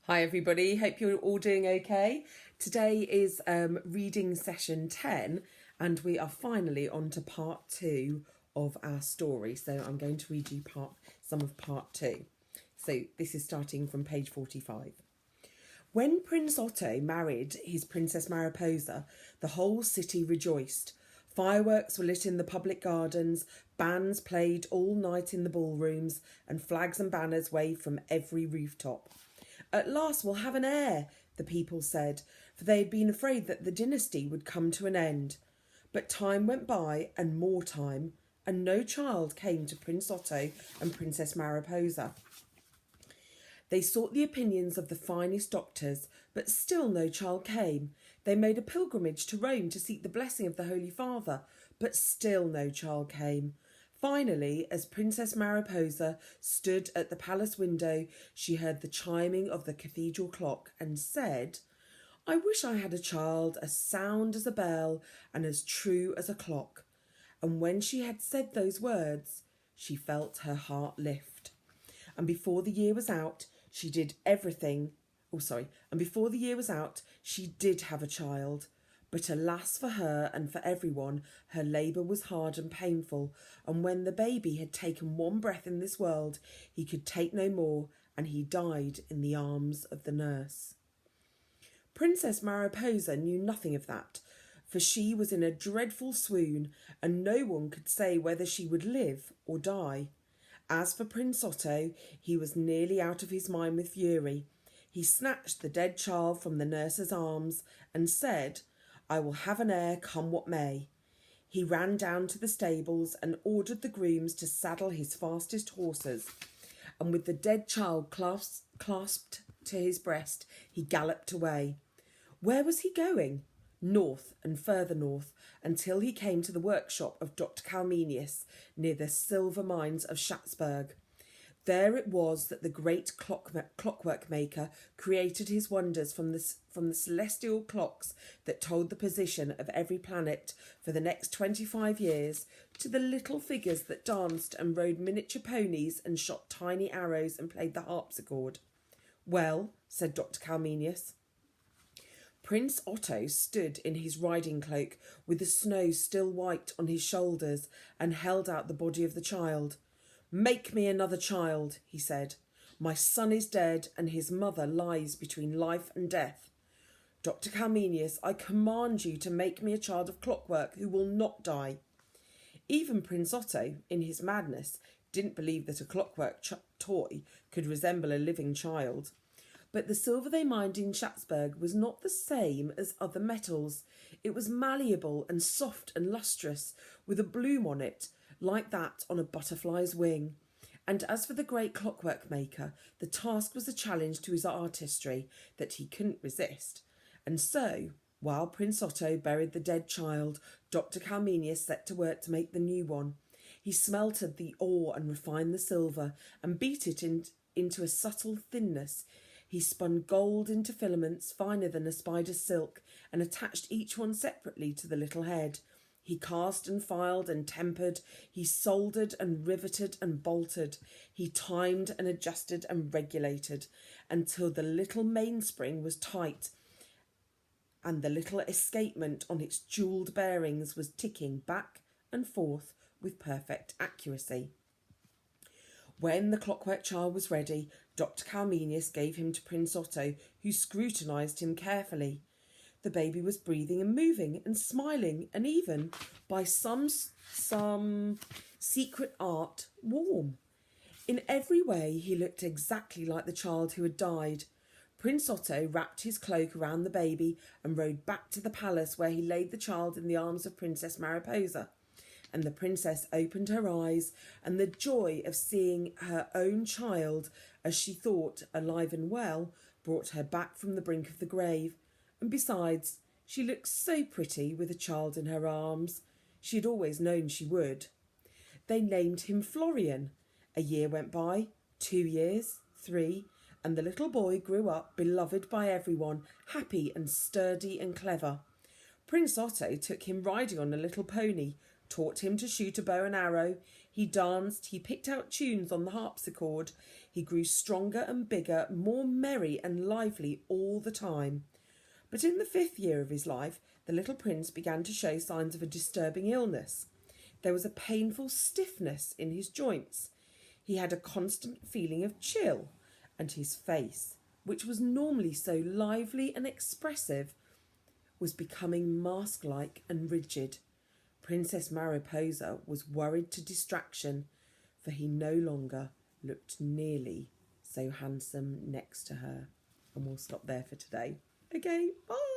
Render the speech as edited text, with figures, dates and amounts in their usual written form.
Hi everybody, hope you're all doing okay. Today is reading session 10 and we are finally on to part 2 of our story. So I'm going to read you some of part 2. So this is starting from page 45. When Prince Otto married his Princess Mariposa, the whole city rejoiced. Fireworks were lit in the public gardens, bands played all night in the ballrooms, and flags and banners waved from every rooftop. At last we'll have an heir, the people said, for they had been afraid that the dynasty would come to an end. But time went by, and more time, and no child came to Prince Otto and Princess Mariposa. They sought the opinions of the finest doctors, but still no child came. They made a pilgrimage to Rome to seek the blessing of the Holy Father, but still no child came. Finally, as Princess Mariposa stood at the palace window, she heard the chiming of the cathedral clock and said, "I wish I had a child as sound as a bell and as true as a clock." And when she had said those words, she felt her heart lift. And before the year was out, she did have a child. But alas for her and for everyone, her labour was hard and painful, and when the baby had taken one breath in this world, he could take no more, and he died in the arms of the nurse. Princess Mariposa knew nothing of that, for she was in a dreadful swoon, and no one could say whether she would live or die. As for Prince Otto, he was nearly out of his mind with fury. He snatched the dead child from the nurse's arms and said, "I will have an heir, come what may." He ran down to the stables and ordered the grooms to saddle his fastest horses, and with the dead child clasped to his breast, he galloped away. Where was he going? North and further north, until he came to the workshop of Dr. Calmenius, near the silver mines of Schatzberg. There it was that the great clockwork maker created his wonders from the celestial clocks that told the position of every planet for the next 25 years, to the little figures that danced and rode miniature ponies and shot tiny arrows and played the harpsichord. "Well," said Dr. Calmenius. Prince Otto stood in his riding cloak with the snow still white on his shoulders and held out the body of the child. "Make me another child," he said. "My son is dead and his mother lies between life and death. Dr. Calmenius, I command you to make me a child of clockwork who will not die." Even Prince Otto, in his madness, didn't believe that a clockwork toy could resemble a living child. But the silver they mined in Schatzberg was not the same as other metals. It was malleable and soft and lustrous, with a bloom on it, like that on a butterfly's wing. And as for the great clockwork maker, the task was a challenge to his artistry that he couldn't resist. And so, while Prince Otto buried the dead child, Dr. Calmenius set to work to make the new one. He smelted the ore and refined the silver, and beat it into a subtle thinness. He spun gold into filaments finer than a spider's silk, and attached each one separately to the little head. He cast and filed and tempered, he soldered and riveted and bolted, he timed and adjusted and regulated, until the little mainspring was tight, and the little escapement on its jewelled bearings was ticking back and forth with perfect accuracy. When the clockwork child was ready, Dr. Calmenius gave him to Prince Otto, who scrutinised him carefully. The baby was breathing and moving and smiling, and even, by some secret art, warm. In every way he looked exactly like the child who had died. Prince Otto wrapped his cloak around the baby and rode back to the palace, where he laid the child in the arms of Princess Mariposa. And the princess opened her eyes, and the joy of seeing her own child, as she thought, alive and well, brought her back from the brink of the grave. And besides, she looked so pretty with a child in her arms. She had always known she would. They named him Florian. A year went by, 2 years, 3, and the little boy grew up, beloved by everyone, happy and sturdy and clever. Prince Otto took him riding on a little pony, taught him to shoot a bow and arrow. He danced, he picked out tunes on the harpsichord. He grew stronger and bigger, more merry and lively all the time. But in the 5th year of his life, the little prince began to show signs of a disturbing illness. There was a painful stiffness in his joints. He had a constant feeling of chill, and his face, which was normally so lively and expressive, was becoming mask-like and rigid. Princess Mariposa was worried to distraction, for he no longer looked nearly so handsome next to her. And we'll stop there for today. Okay, bye.